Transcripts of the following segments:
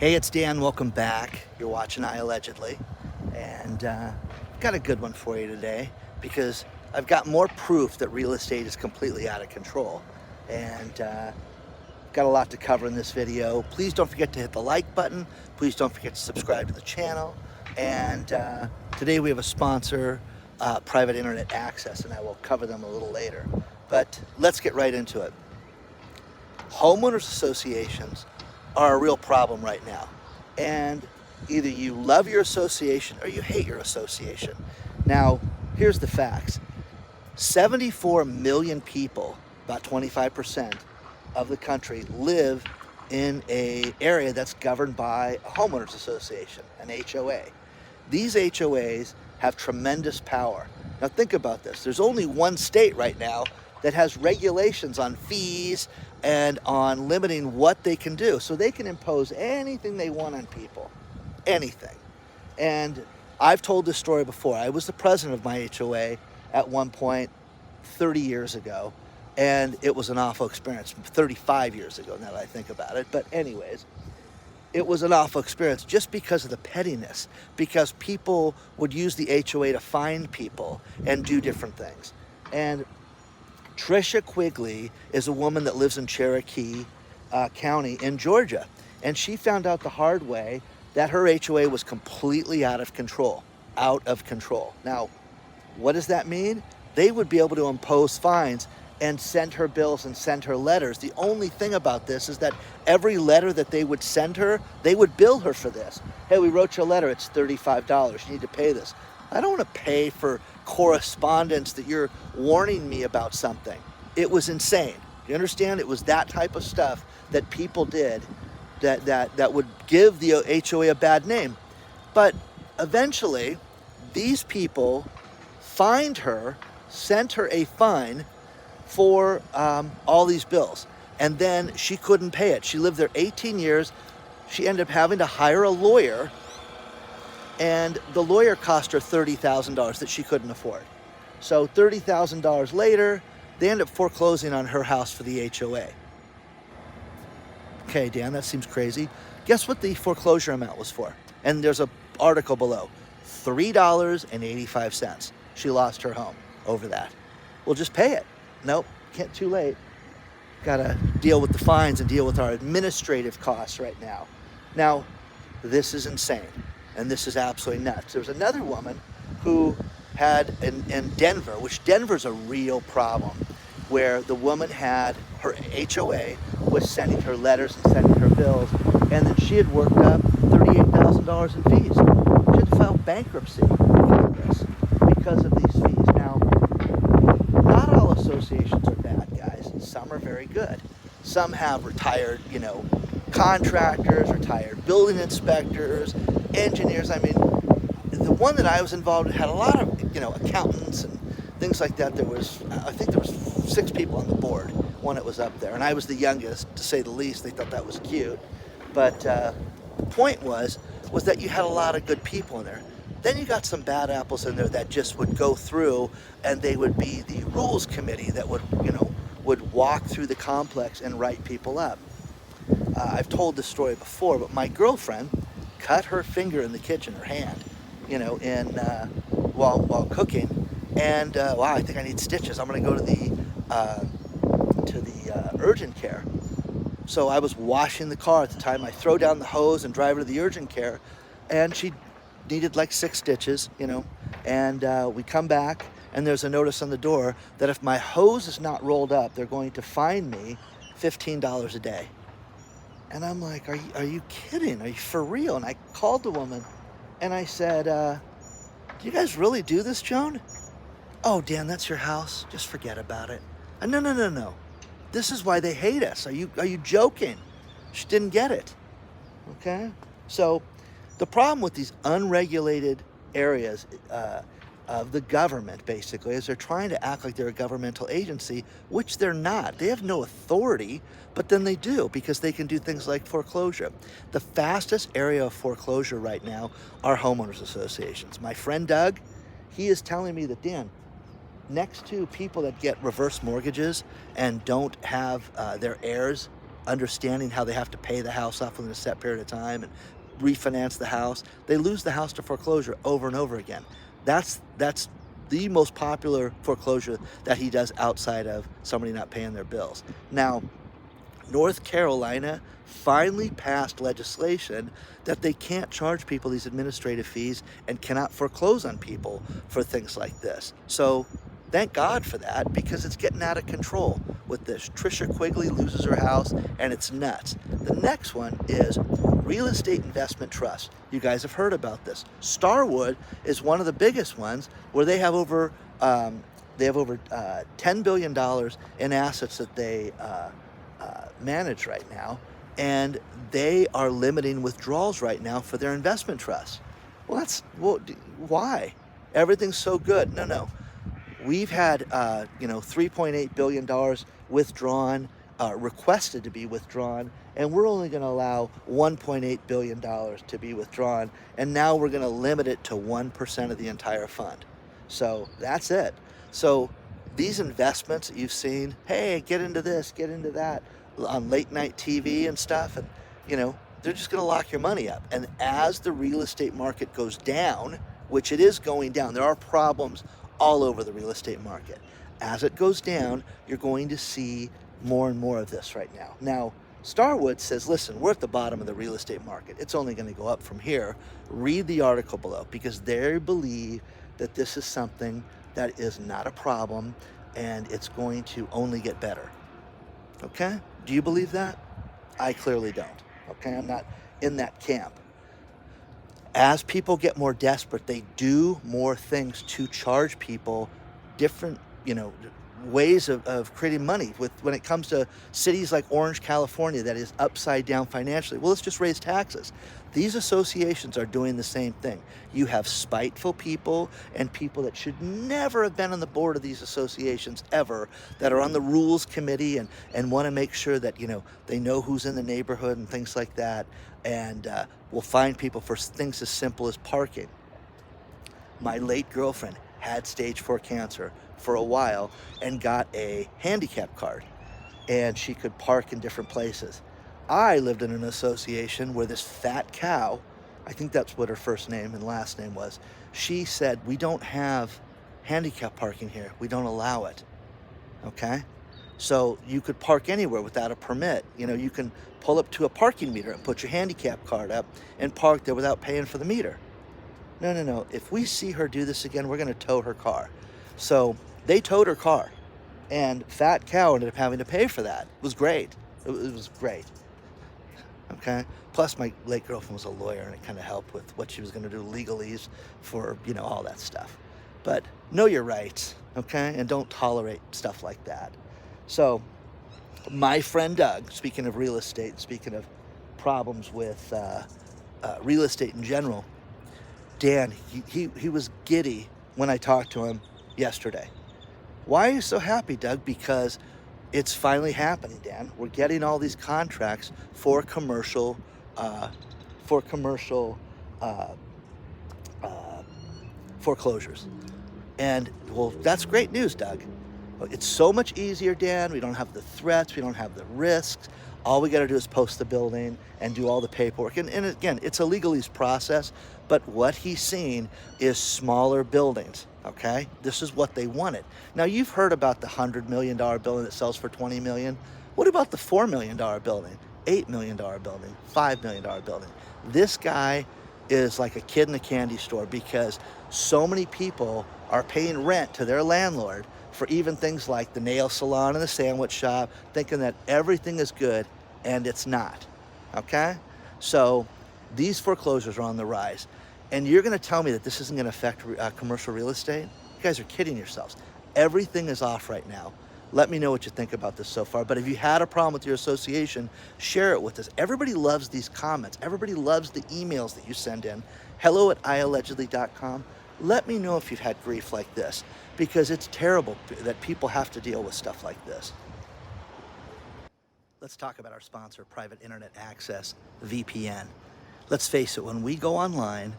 Hey, it's Dan. Welcome back. You're watching iAllegedly. And I've got a good one for you today because I've got more proof that real estate is completely out of control. And got a lot to cover in this video. Please don't forget to hit the like button. Please don't forget to subscribe to the channel. And today we have a sponsor, Private Internet Access, and I will cover them a little later. But let's get right into it. Homeowners associations are a real problem right now. And either you love your association or you hate your association. Now, here's the facts. 74 million people, about 25% of the country, live in an area that's governed by a homeowners association, an HOA. These HOAs have tremendous power. Now think about this. There's only one state right now that has regulations on fees and on limiting what they can do. So they can impose anything they want on people, anything. And I've told this story before. I was the president of my HOA at one point 30 years ago, and it was an awful experience. 35 years ago now that I think about it. But anyways, it was an awful experience just because of the pettiness, because people would use the HOA to fine people and do different things. And Trisha Quigley is a woman that lives in Cherokee County in Georgia. And she found out the hard way that her HOA was completely out of control. Now, what does that mean? They would be able to impose fines and send her bills and send her letters. The only thing about this is that every letter that they would send her, they would bill her for this. Hey, we wrote you a letter, it's $35, you need to pay this. I don't want to pay for correspondence that you're warning me about something. It was insane. You understand? It was that type of stuff that people did that would give the HOA a bad name. But eventually, these people fined her, sent her a fine for all these bills. And then she couldn't pay it. She lived there 18 years. She ended up having to hire a lawyer, and the lawyer cost her $30,000 that she couldn't afford. So $30,000 later, they ended up foreclosing on her house for the HOA. Okay, Dan, that seems crazy. Guess what the foreclosure amount was for? And there's an article below. $3.85. She lost her home over that. Well, just pay it. Nope, can't, too late. Got to deal with the fines and deal with our administrative costs right now. Now, this is insane, and this is absolutely nuts. There was another woman who had in Denver, which Denver's a real problem, where the woman had her HOA was sending her letters and sending her bills, and then she had worked up $38,000 in fees. She had to file bankruptcy because of these fees. Now, not all associations are bad, guys. Some are very good. Some have retired, contractors, retired building inspectors, engineers. I mean, the one that I was involved in had a lot of, accountants and things like that. I think there was 6 people on the board when it was up there, and I was the youngest, to say the least. They thought that was cute. But the point was that you had a lot of good people in there. Then you got some bad apples in there that just would go through, and they would be the rules committee that would walk through the complex and write people up. I've told this story before, but my girlfriend cut her finger in the kitchen, her hand, while cooking, and wow, I think I need stitches. I'm going to go to the urgent care. So I was washing the car at the time. I throw down the hose and drive her to the urgent care, and she needed like 6 stitches, and we come back, and there's a notice on the door that if my hose is not rolled up, they're going to fine me $15 a day. And I'm like, are you kidding? Are you for real? And I called the woman, and I said, do you guys really do this, Joan? Oh, Dan, that's your house. Just forget about it. No. This is why they hate us. Are you joking? She didn't get it. Okay? So the problem with these unregulated areas of the government, basically, is they're trying to act like they're a governmental agency, which they're not. They have no authority, but then they do, because they can do things like foreclosure. The fastest area of foreclosure right now are homeowners associations. My friend Doug, he is telling me that, Dan, next to people that get reverse mortgages and don't have their heirs understanding how they have to pay the house off within a set period of time and refinance the house. They lose the house to foreclosure over and over again. That's the most popular foreclosure that he does outside of somebody not paying their bills. Now, North Carolina finally passed legislation that they can't charge people these administrative fees and cannot foreclose on people for things like this. So thank God for that, because it's getting out of control with this. Trisha Quigley loses her house and it's nuts. The next one is real estate investment trust. You guys have heard about this. Starwood is one of the biggest ones, where they have over $10 billion in assets that they manage right now, and they are limiting withdrawals right now for their investment trusts. Well, why? Everything's so good. No. We've had $3.8 billion withdrawn, requested to be withdrawn, and we're only going to allow $1.8 billion to be withdrawn, and now we're going to limit it to 1% of the entire fund. So that's it. So these investments that you've seen, hey, get into this, get into that, on late night TV and stuff, and they're just going to lock your money up. And as the real estate market goes down, which it is going down, there are problems all over the real estate market. As it goes down, you're going to see more and more of this right now. Now, Starwood says, listen, we're at the bottom of the real estate market. It's only going to go up from here. Read the article below, because they believe that this is something that is not a problem and it's going to only get better. Okay? Do you believe that? I clearly don't. Okay? I'm not in that camp. As people get more desperate, they do more things to charge people different, ways of creating money. When it comes to cities like Orange, California, that is upside down financially, well, let's just raise taxes. These associations are doing the same thing. You have spiteful people and people that should never have been on the board of these associations ever, that are on the rules committee and want to make sure that they know who's in the neighborhood and things like that, and will find people for things as simple as parking. My late girlfriend had stage 4 cancer for a while and got a handicap card, and she could park in different places. I lived in an association where this fat cow, I think that's what her first name and last name was, she said, we don't have handicap parking here. We don't allow it. Okay? So you could park anywhere without a permit. You can pull up to a parking meter and put your handicap card up and park there without paying for the meter. No. If we see her do this again, we're going to tow her car. So they towed her car, and fat cow ended up having to pay for that. It was great. It was great. Okay? Plus, my late girlfriend was a lawyer, and it kind of helped with what she was going to do, legalese for, all that stuff. But know your rights, okay? And don't tolerate stuff like that. So my friend Doug, speaking of real estate, speaking of problems with real estate in general, Dan, he was giddy when I talked to him yesterday. Why are you so happy, Doug? Because it's finally happening, Dan. We're getting all these contracts for commercial foreclosures. And, well, that's great news, Doug. It's so much easier, Dan. We don't have the threats. We don't have the risks. All we got to do is post the building and do all the paperwork. And again, it's a legalese process, but what he's seeing is smaller buildings, okay? This is what they wanted. Now, you've heard about the $100 million building that sells for $20 million. What about the $4 million building, $8 million building, $5 million building? This guy is like a kid in a candy store, because so many people are paying rent to their landlord for even things like the nail salon and the sandwich shop, thinking that everything is good, and it's not, okay? So these foreclosures are on the rise, and you're gonna tell me that this isn't gonna affect commercial real estate? You guys are kidding yourselves. Everything is off right now. Let me know what you think about this so far. But if you had a problem with your association, share it with us. Everybody loves these comments. Everybody loves the emails that you send in. hello@iallegedly.com. Let me know if you've had grief like this, because it's terrible that people have to deal with stuff like this. Let's talk about our sponsor, Private Internet Access, VPN. Let's face it, when we go online,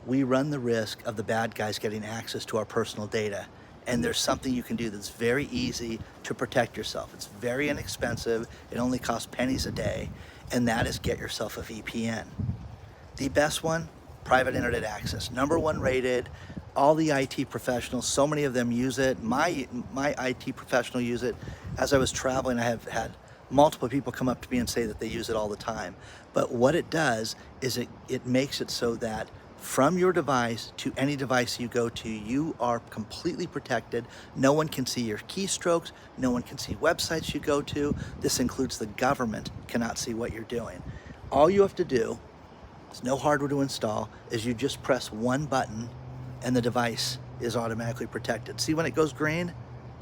we run the risk of the bad guys getting access to our personal data. and there's something you can do that's very easy to protect yourself. It's very inexpensive. It only costs pennies a day, and that is get yourself a VPN. The best one, private internet access. #1 rated. All the IT professionals, so many of them use it. My IT professional use it. As I was traveling, I have had multiple people come up to me and say that they use it all the time. But what it does is it makes it so that from your device to any device you go to, you are completely protected. No one can see your keystrokes. No one can see websites you go to. This includes the government cannot see what you're doing. All you have to do, it's no hardware to install, is you just press one button and the device is automatically protected. See when it goes green?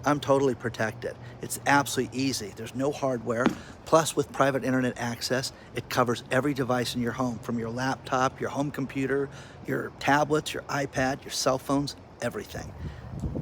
I'm totally protected. It's absolutely easy. There's no hardware. Plus with private internet access, it covers every device in your home, from your laptop, your home computer, your tablets, your iPad, your cell phones, everything.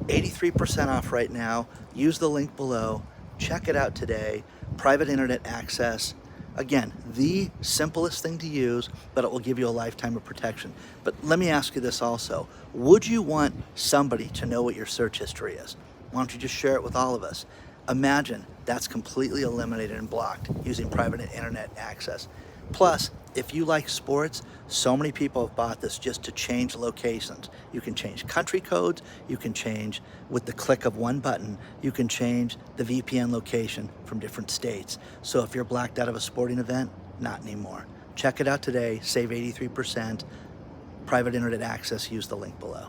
83% off right now. Use the link below. Check it out today. Private internet access. Again, the simplest thing to use, but it will give you a lifetime of protection. But let me ask you this also. Would you want somebody to know what your search history is? Why don't you just share it with all of us? Imagine that's completely eliminated and blocked using private internet access. Plus, if you like sports, so many people have bought this just to change locations. You can change country codes, you can change, with the click of one button, you can change the VPN location from different states. So if you're blacked out of a sporting event, not anymore. Check it out today, save 83%. Private internet access, use the link below.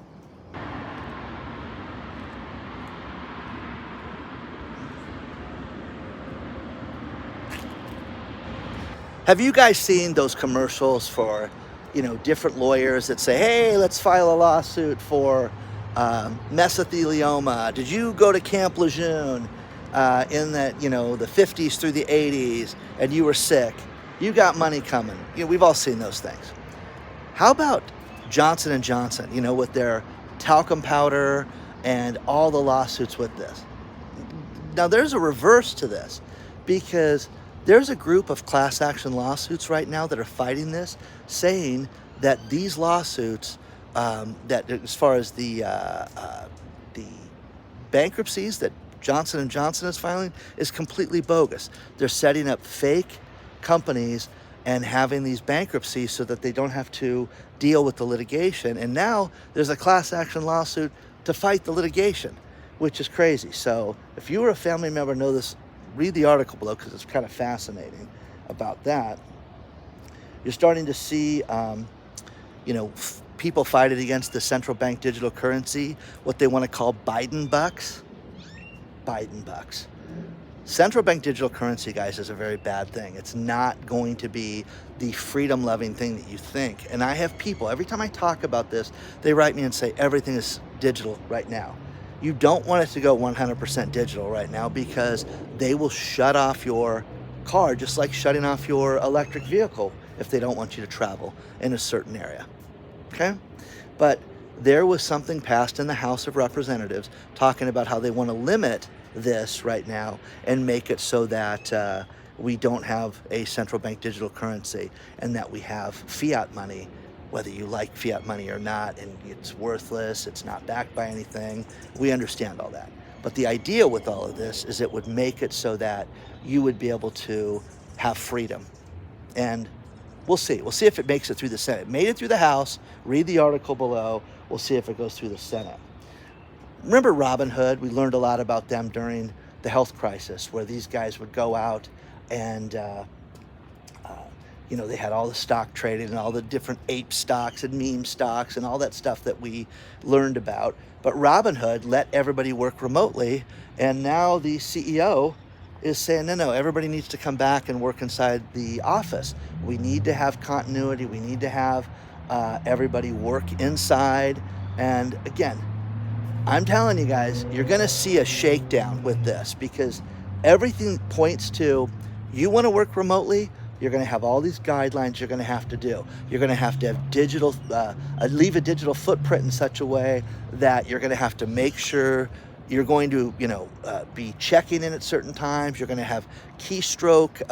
Have you guys seen those commercials for, different lawyers that say, hey, let's file a lawsuit for mesothelioma? Did you go to Camp Lejeune in the 50s through the 80s and you were sick? You got money coming. We've all seen those things. How about Johnson & Johnson, with their talcum powder and all the lawsuits with this? Now, there's a reverse to this, because there's a group of class action lawsuits right now that are fighting this, saying that these lawsuits, that as far as the bankruptcies that Johnson & Johnson is filing, is completely bogus. They're setting up fake companies and having these bankruptcies so that they don't have to deal with the litigation. And now there's a class action lawsuit to fight the litigation, which is crazy. So if you were a family member, know this, read the article below, because it's kind of fascinating about that. You're starting to see, people fighting against the central bank digital currency, what they want to call Biden bucks. Biden bucks. Central bank digital currency, guys, is a very bad thing. It's not going to be the freedom-loving thing that you think. And I have people, every time I talk about this, they write me and say everything is digital right now. You don't want it to go 100% digital right now, because they will shut off your car, just like shutting off your electric vehicle if they don't want you to travel in a certain area. Okay? But there was something passed in the House of Representatives talking about how they want to limit this right now and make it so that we don't have a central bank digital currency, and that we have fiat money, whether you like fiat money or not, and it's worthless, it's not backed by anything. We understand all that. But the idea with all of this is it would make it so that you would be able to have freedom. And we'll see. We'll see if it makes it through the Senate. It made it through the House. Read the article below. We'll see if it goes through the Senate. Remember Robinhood? We learned a lot about them during the health crisis, where these guys would go out and they had all the stock trading and all the different ape stocks and meme stocks and all that stuff that we learned about. But Robinhood let everybody work remotely, and now the CEO is saying, no, everybody needs to come back and work inside the office. We need to have continuity. We need to have everybody work inside. And again, I'm telling you guys, you're going to see a shakedown with this, because everything points to, you want to work remotely, you're going to have all these guidelines you're going to have to do. You're going to have digital, leave a digital footprint in such a way that you're going to have to make sure you're going to, be checking in at certain times. You're going to have keystroke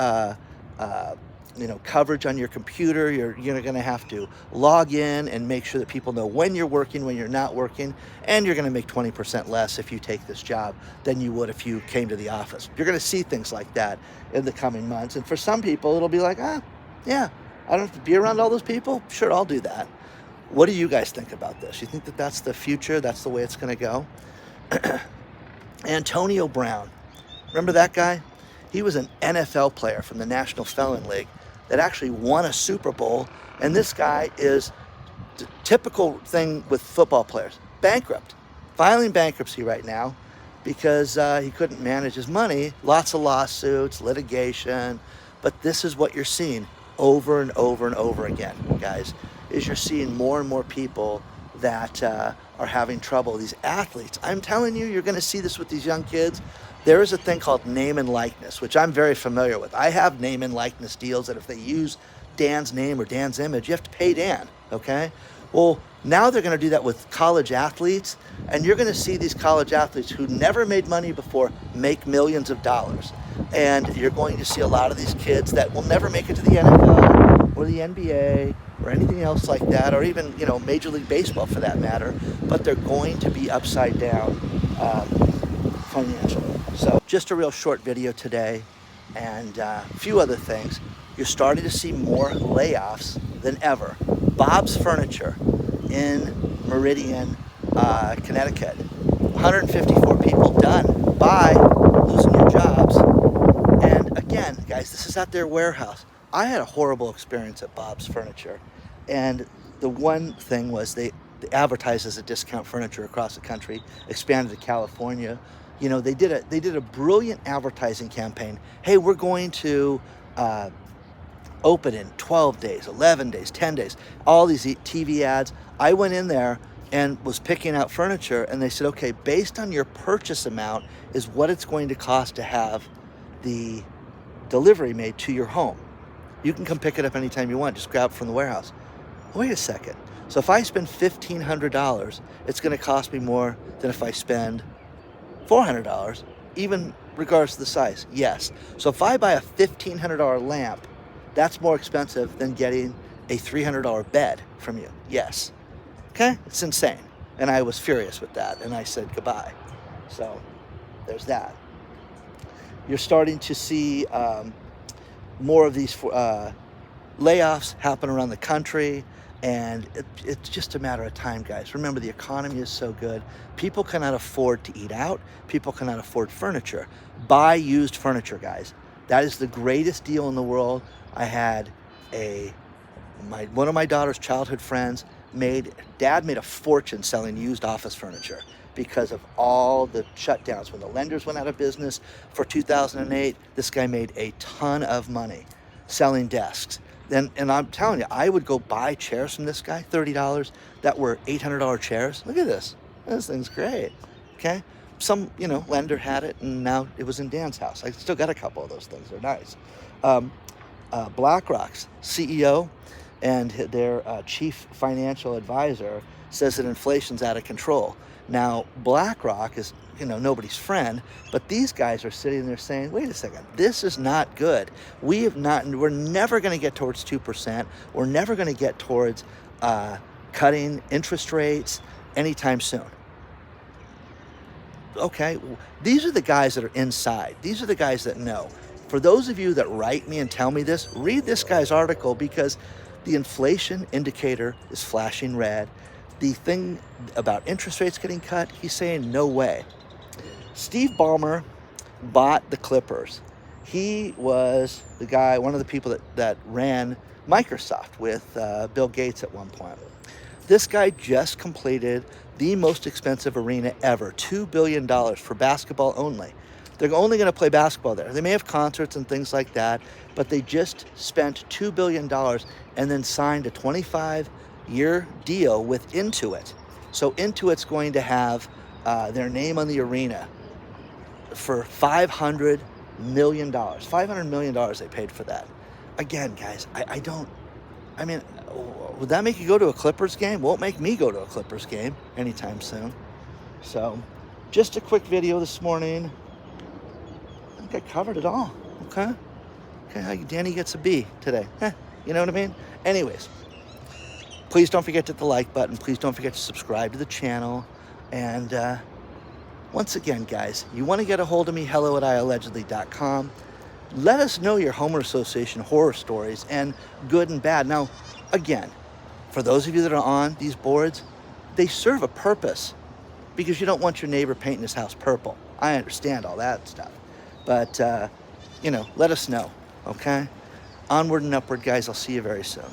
coverage on your computer. You're going to have to log in and make sure that people know when you're working, when you're not working, and you're going to make 20% less if you take this job than you would if you came to the office. You're going to see things like that in the coming months. And for some people, it'll be like, yeah, I don't have to be around all those people. Sure, I'll do that. What do you guys think about this? You think that that's the future? That's the way it's going to go? Antonio Brown. Remember that guy? He was an NFL player from the National Felon League that actually won a Super Bowl. And this guy is the typical thing with football players. Bankrupt. Filing bankruptcy right now because he couldn't manage his money. Lots of lawsuits, litigation. But this is what you're seeing over and over and over again, guys, is you're seeing more and more people that are having trouble. These athletes, I'm telling you, you're going to see this with these young kids. There is a thing called name and likeness, which I'm very familiar with. I have name and likeness deals that if they use Dan's name or Dan's image, you have to pay Dan, okay? Well, now they're going to do that with college athletes, and you're going to see these college athletes who never made money before make millions of dollars. And you're going to see a lot of these kids that will never make it to the NFL or the NBA or anything else like that, or even, Major League Baseball for that matter, but they're going to be upside down financially. So just a real short video today, and a few other things. You're starting to see more layoffs than ever. Bob's Furniture in Meridian, Connecticut. 154 people done by losing your jobs. And again, guys, this is at their warehouse. I had a horrible experience at Bob's Furniture. And the one thing was they advertised as a discount furniture across the country, expanded to California. They did a brilliant advertising campaign. Hey, we're going to open in 12 days, 11 days, 10 days, all these TV ads. I went in there and was picking out furniture, and they said, okay, based on your purchase amount is what it's going to cost to have the delivery made to your home. You can come pick it up anytime you want, just grab it from the warehouse. Wait a second. So if I spend $1,500, it's going to cost me more than if I spend $400, even regardless of the size. Yes. So if I buy a $1,500 lamp, that's more expensive than getting a $300 bed from you. Yes. Okay? It's insane. And I was furious with that, and I said goodbye. So there's that. You're starting to see more of these layoffs happen around the country. And it's just a matter of time, guys. Remember, the economy is so good. People cannot afford to eat out. People cannot afford furniture. Buy used furniture, guys. That is the greatest deal in the world. I had one of my daughter's childhood friends Dad made a fortune selling used office furniture because of all the shutdowns. When the lenders went out of business for 2008, this guy made a ton of money selling desks. And I'm telling you, I would go buy chairs from this guy, $30, that were $800 chairs. Look at this. This thing's great. Okay? Some, lender had it, and now it was in Dan's house. I still got a couple of those things. They're nice. BlackRock's CEO and their chief financial advisor says that inflation's out of control. Now, BlackRock is, nobody's friend, but these guys are sitting there saying, wait a second, this is not good. We're never going to get towards 2%. We're never going to get towards cutting interest rates anytime soon. Okay, these are the guys that are inside. These are the guys that know. For those of you that write me and tell me this, read this guy's article, because the inflation indicator is flashing red. The thing about interest rates getting cut, he's saying no way. Steve Ballmer bought the Clippers. He was the guy, one of the people that ran Microsoft with Bill Gates at one point. This guy just completed the most expensive arena ever, $2 billion for basketball only. They're only going to play basketball there. They may have concerts and things like that, but they just spent $2 billion and then signed a 25-year deal with Intuit. So Intuit's going to have their name on the arena for $500 million. $500 million they paid for that. Again, guys, I mean, would that make you go to a Clippers game? Won't make me go to a Clippers game anytime soon. So, just a quick video this morning. I think I covered it all, okay? Okay, Danny gets a B today. You know what I mean? Anyways, please don't forget to hit the like button. Please don't forget to subscribe to the channel. And once again, guys, you want to get a hold of me, hello@iallegedly.com. Let us know your homeowner association horror stories, and good and bad. Now, again, for those of you that are on these boards, they serve a purpose, because you don't want your neighbor painting his house purple. I understand all that stuff. But, you know, let us know, okay? Onward and upward, guys. I'll see you very soon.